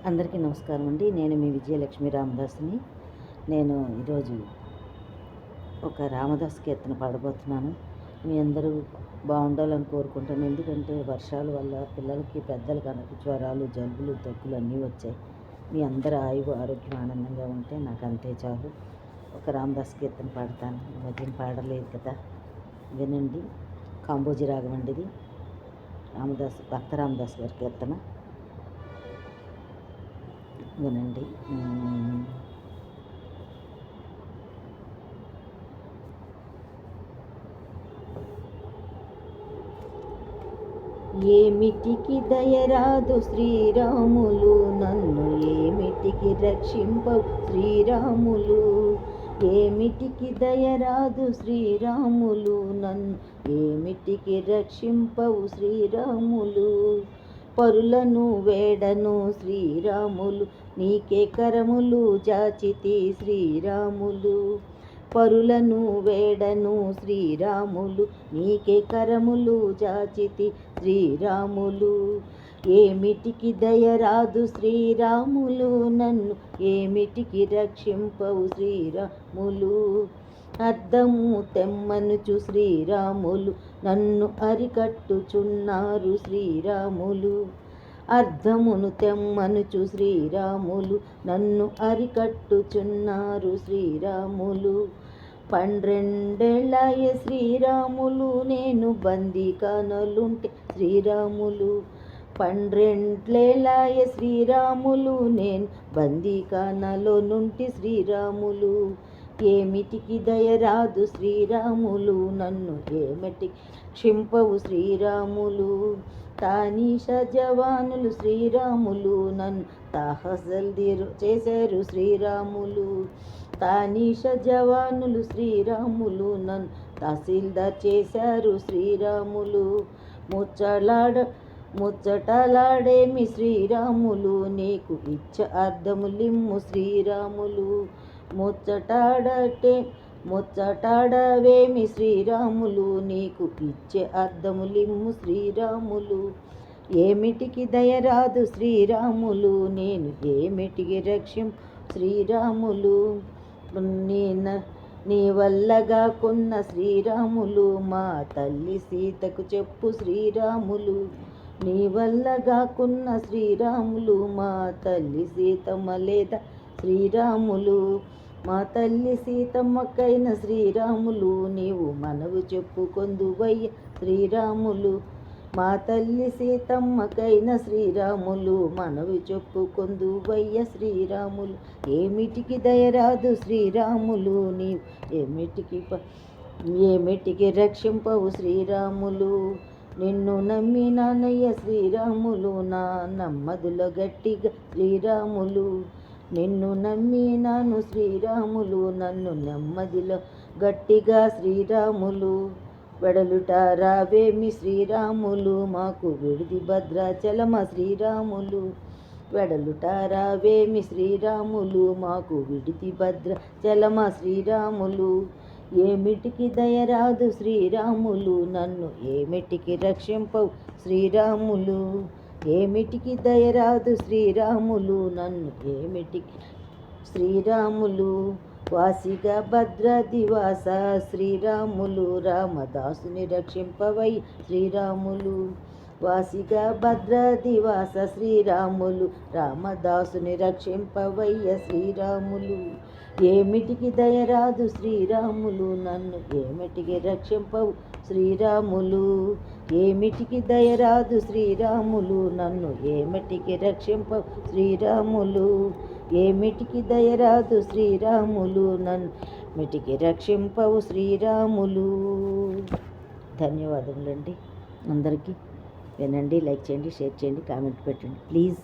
అందరికీ నమస్కారం అండి. నేను మీ విజయలక్ష్మి రామదాస్ని. నేను ఈరోజు ఒక రామదాస్ కీర్తన పాడబోతున్నాను. మీ అందరూ బాగుండాలని కోరుకుంటాను. ఎందుకంటే వర్షాల వల్ల పిల్లలకి పెద్దలకి కనుక జ్వరాలు, జలుబులు, దగ్గులు అన్నీ వచ్చాయి. మీ అందరి ఆయువు ఆరోగ్యం ఆనందంగా ఉంటే నాకు అంతే చాలు. ఒక రామదాస్ కీర్తన పాడతాను. ఈ మధ్యన పాడలేదు కదా, వినండి. కాంబోజీ రాగం అండి ఇది. భక్త రామదాస్ గారి కీర్తన వినండి. ఏమిటికి దయరాదు శ్రీరాములు, నన్ను ఏమిటికి రక్షింపవు శ్రీరాములు. ఏమిటికి దయరాదు శ్రీరాములు, నన్ను ఏమిటికి రక్షింపవు శ్రీరాములు. పరులను వేడను శ్రీరాములు, నీకే కరములు జాచితి శ్రీరాములు. పరులను వేడను శ్రీరాములు, నీకే కరములు జాచితి శ్రీరాములు. ఏమిటికి దయరాదు శ్రీరాములు, నన్ను ఏమిటికి రక్షింపవు శ్రీరాములు. అద్దము తెమ్మనుచు శ్రీరాములు, నన్ను అరికట్టుచున్నారు శ్రీరాములు. అర్థమును తెమ్మనుచు శ్రీరాములు, నన్ను అరికట్టుచున్నారు శ్రీరాములు. 12 శ్రీరాములు, నేను బందీఖానలుంటే శ్రీరాములు. 12 శ్రీరాములు, నేను బందీఖానలో నుండి శ్రీరాములు. ఏమిటికి దయరాదు శ్రీరాములు, నన్ను ఏమిటికి క్షింపవు శ్రీరాములు. తానీష జవానులు శ్రీరాములు, నన్ను తాహసల్దీరు చేశారు శ్రీరాములు. తానీష జవానులు శ్రీరాములు, నన్ను తహసీల్దార్ చేశారు శ్రీరాములు. ముచ్చటలాడేమి శ్రీరాములు, నీకు ఇచ్చ అర్థములిమ్ము శ్రీరాములు. ముచ్చటాడవేమి శ్రీరాములు, నీకు ఇచ్చే అర్థములిమ్ము శ్రీరాములు. ఏమిటికి దయరాదు శ్రీరాములు, నేను ఏమిటికి రక్షింపు శ్రీరాములు. నీ వల్లగా కొన్న శ్రీరాములు, మా తల్లి సీతకు చెప్పు శ్రీరాములు. నీ వల్లగా కొన్న శ్రీరాములు, మా తల్లి సీతమ్మ లేదా శ్రీరాములు. మా తల్లి సీతమ్మకైన శ్రీరాములు, నీవు మనవు చెప్పుకొందువయ్య శ్రీరాములు. మా తల్లి సీతమ్మకైన శ్రీరాములు, మనవి చెప్పుకొందువయ్య శ్రీరాములు. ఏమిటికి దయరాదు శ్రీరాములు, నీవు ఏమిటికి రక్షింపవు శ్రీరాములు. నిన్ను నమ్మినానయ్య శ్రీరాములు, నా నమ్మదుల గట్టిగా శ్రీరాములు. నిన్ను నమ్మినాను శ్రీరాములు, నన్ను నెమ్మదిలో గట్టిగా శ్రీరాములు. వెడలుట రావేమి శ్రీరాములు, మాకు విడిది భద్రాచలమ శ్రీరాములు. వెడలుట రావేమి శ్రీరాములు, మాకు విడిది భద్రాచలమ శ్రీరాములు. ఏమిటికి దయరాదు శ్రీరాములు, నన్ను ఏమిటికి రక్షింపవు శ్రీరాములు. ఏమిటికి దయరాదు శ్రీరాములు, నన్ను ఏమిటికి శ్రీరాములు. వాసిగా భద్రాదివాస శ్రీరాములు, రామదాసుని రక్షింపవై శ్రీరాములు. వాసిగా భద్రాదివాస శ్రీరాములు, రామదాసుని రక్షింపవయ్య శ్రీరాములు. ఏమిటికి దయరాదు శ్రీరాములు, నన్ను ఏమిటికి రక్షింపవు శ్రీరాములు. ఏమిటికి దయరాదు శ్రీరాములు, నన్ను ఏమిటికి రక్షింపవు శ్రీరాములు. ఏమిటికి దయరాదు శ్రీరాములు, నన్ను ఏమిటికి రక్షింపవు శ్రీరాములు. ధన్యవాదములండి అందరికీ. వినండి, లైక్ చేయండి, షేర్ చేయండి, కామెంట్ పెట్టండి ప్లీజ్.